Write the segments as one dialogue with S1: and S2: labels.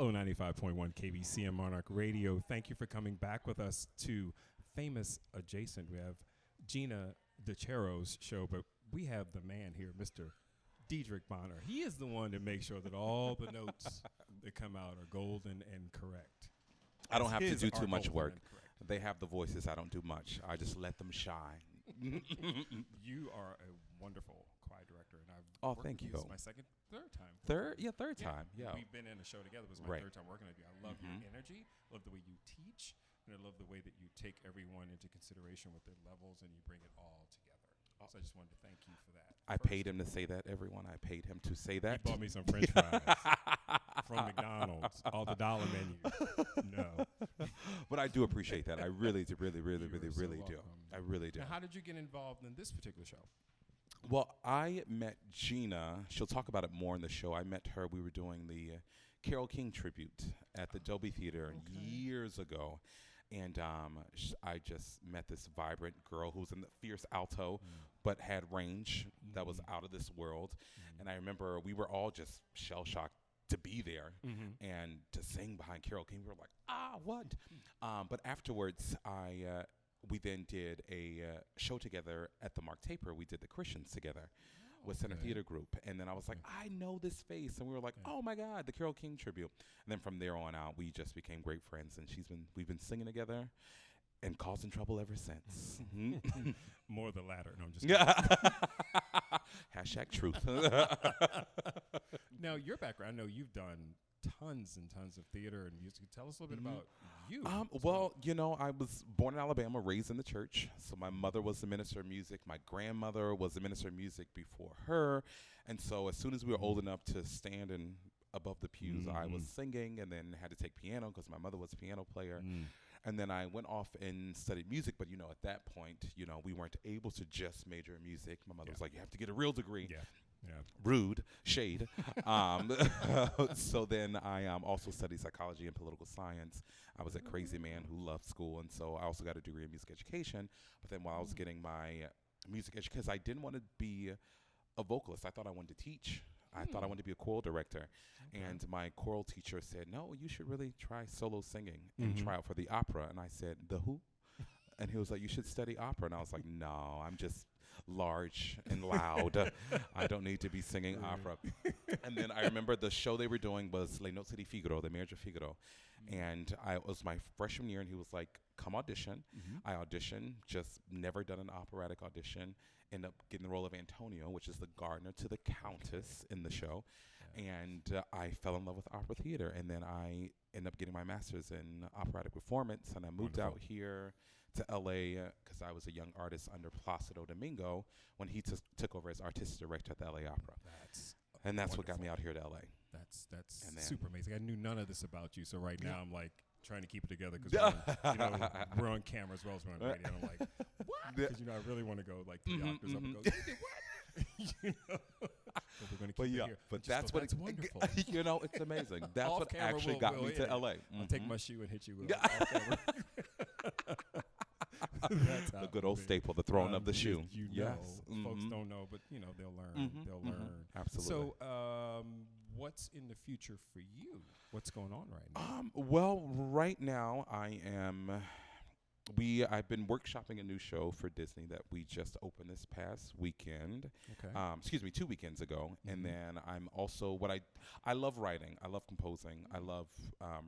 S1: Hello, 95.1 KBC and Monarch Radio. Thank you for coming back with us to Famous Adjacent. We have Gina DeChero's show, but we have the man here, Mr. Dedrick Bonner. He is the one that makes sure that all the notes that come out are golden and correct.
S2: I don't have to do too much work. They have the voices. I don't do much. I just let them shine.
S1: You are a wonderful choir director, and I've worked
S2: thank
S1: with
S2: you.
S1: This is my third time.
S2: Third time. Yeah.
S1: We've been in a show together. It was my
S2: Right.
S1: third time working with you. I love your energy. Love the way you teach, and I love the way that you take everyone into consideration with their levels, and you bring it all together. So I just wanted to thank you for that.
S2: I paid him to say that, everyone. I paid him to say that.
S1: He bought me some French fries from McDonald's, all the dollar menu. No.
S2: But I do appreciate that. I really do. Really
S1: You are so
S2: do.
S1: welcome.
S2: I really do.
S1: Now, how did you get involved in this particular show?
S2: Well, I met Gina. She'll talk about it more in the show. I met her. We were doing the Carole King tribute at the Dolby Theater years ago. And I just met this vibrant girl who was in the fierce alto, but had range that was out of this world. And I remember we were all just shell-shocked to be there and to sing behind Carole King. We were like, what? But afterwards, we then did a show together at the Mark Taper. We did the Christians together with Center Theater Group. And then I was like, I know this face. And we were like, oh my God, the Carole King tribute. And then from there on out, we just became great friends. And we've been singing together and causing trouble ever since.
S1: More the latter. No, I'm just kidding.
S2: Hashtag truth.
S1: Now, your background, I know you've done tons and tons of theater and music. Tell us a little bit about you.
S2: Well, you know, I was born in Alabama, raised in the church. So my mother was the minister of music. My grandmother was the minister of music before her. And so as soon as we were old enough to stand and above the pews, I was singing and then had to take piano because my mother was a piano player. And then I went off and studied music. But, you know, at that point, you know, we weren't able to just major in music. My mother was like, you have to get a real degree.
S1: Yeah.
S2: Rude, shade. So then I also studied psychology and political science. I was a crazy man who loved school, and so I also got a degree in music education. But then while I was getting my music education, because I didn't want to be a vocalist, I thought I wanted to teach. I thought I wanted to be a choral director. And my choral teacher said, no, you should really try solo singing and try out for the opera. And I said, the who? And he was like, you should study opera. And I was like, no, I'm just large and loud. I don't need to be singing opera. And then I remember the show they were doing was Les Noces de Figaro, the Marriage of Figaro. And it was my freshman year, and he was like, come audition. I auditioned, just never done an operatic audition. Ended up getting the role of Antonio, which is the gardener to the countess in the show. And I fell in love with opera theater. And then I ended up getting my master's in operatic performance. And I moved out here to LA because I was a young artist under Placido Domingo when he took over as artistic director at the LA Opera. That's what got me out here to LA.
S1: That's super amazing. I knew none of this about you, so right now I'm like trying to keep it together because we're on camera as well as we're on radio. And I'm like, what? Because I really want to go like 3 octaves up and go, what? But we're going to keep it here.
S2: But that's what
S1: it's wonderful.
S2: It's amazing. That's what
S1: Off-camera
S2: actually got me to LA.
S1: I'll take my shoe and hit you with off-camera.
S2: The good old staple, the throwing of the shoe.
S1: Folks don't know, but they'll learn. They'll learn.
S2: Absolutely.
S1: So, what's in the future for you? What's going on right now?
S2: Well, right now I've been workshopping a new show for Disney that we just opened this past weekend. Okay. 2 weekends ago. And then I'm also I love writing. I love composing. I love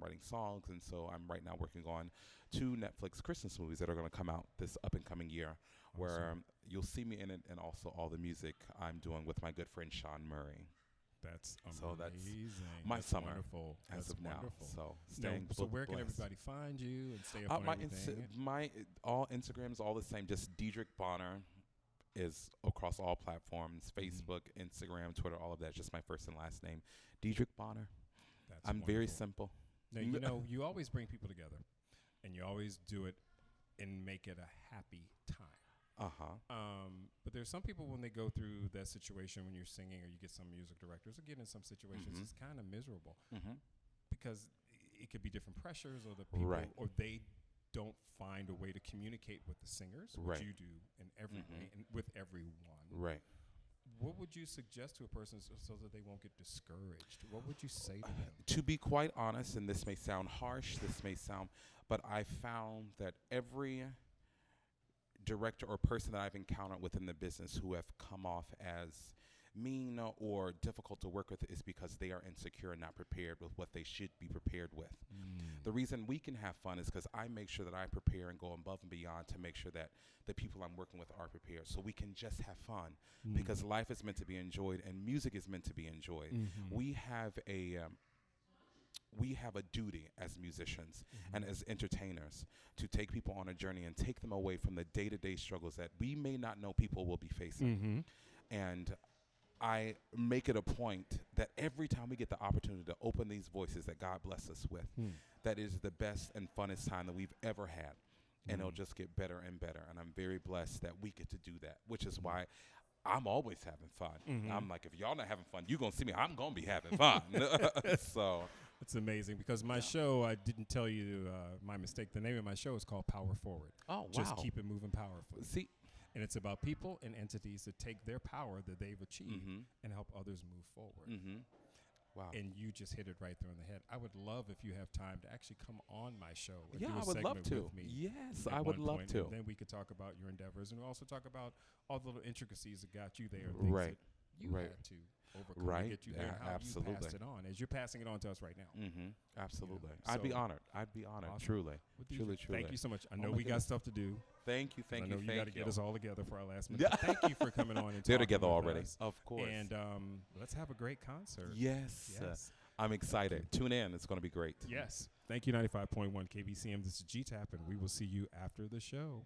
S2: writing songs. And so I'm right now working on 2 Netflix Christmas movies that are going to come out this up and coming year, where you'll see me in it, and also all the music I'm doing with my good friend Sean Murray.
S1: That's amazing.
S2: So that's my summer
S1: wonderful.
S2: as of now. So
S1: so where can everybody find you and stay up on everything?
S2: All Instagram is all the same. Just Dedrick Bonner is across all platforms: Facebook, Instagram, Twitter, all of that. Just my first and last name, Dedrick Bonner. I'm wonderful. Very simple.
S1: Now you always bring people together, and you always do it and make it a happy time. But there's some people when they go through that situation when you're singing, or you get some music directors, or get in some situations, it's kind of miserable because it could be different pressures, or the people, or they don't find a way to communicate with the singers, which you do in every way and with everyone. what would you suggest to a person so that they won't get discouraged? What would you say to them?
S2: To be quite honest, and this may sound harsh, but I found that every director or person that I've encountered within the business who have come off as mean or difficult to work with is because they are insecure and not prepared with what they should be prepared with. The reason we can have fun is because I make sure that I prepare and go above and beyond to make sure that the people I'm working with are prepared, so we can just have fun, because life is meant to be enjoyed and music is meant to be enjoyed. We have a duty as musicians and as entertainers to take people on a journey and take them away from the day-to-day struggles that we may not know people will be facing. And I make it a point that every time we get the opportunity to open these voices that God bless us with, that is the best and funnest time that we've ever had. And it'll just get better and better. And I'm very blessed that we get to do that, which is why I'm always having fun. I'm like, if y'all not having fun, you're going to see me. I'm going to be having fun. So
S1: it's amazing, because my show, I didn't tell you my mistake. The name of my show is called Power Forward.
S2: Oh, wow.
S1: Just keep it moving powerfully.
S2: See,
S1: and it's about people and entities that take their power that they've achieved and help others move forward.
S2: Wow.
S1: And you just hit it right there on the head. I would love if you have time to actually come on my show and
S2: Yeah,
S1: do a
S2: I would
S1: segment
S2: love to.
S1: with me.
S2: Yes,
S1: at
S2: I would
S1: one
S2: love
S1: point,
S2: to.
S1: And then we could talk about your endeavors, and we'll also talk about all the little intricacies that got you there, and things that you had to overcome to get you there, and how you passed it on, as you're passing it on to us right now.
S2: Absolutely.
S1: Yeah.
S2: I'd be honored. Awesome. Truly. Truly.
S1: Thank you so much. I know
S2: my
S1: we got stuff to do.
S2: Thank you.
S1: I know you got to get us all together for our last minute.
S2: Yeah.
S1: Thank you for coming on and
S2: They're
S1: talking
S2: together
S1: with
S2: already.
S1: us.
S2: Of course.
S1: And let's have a great concert.
S2: Yes. I'm excited. Tune in. It's going to be great.
S1: Yes. Thank you, 95.1 KBCM. This is G-Tap, and we will see you after the show.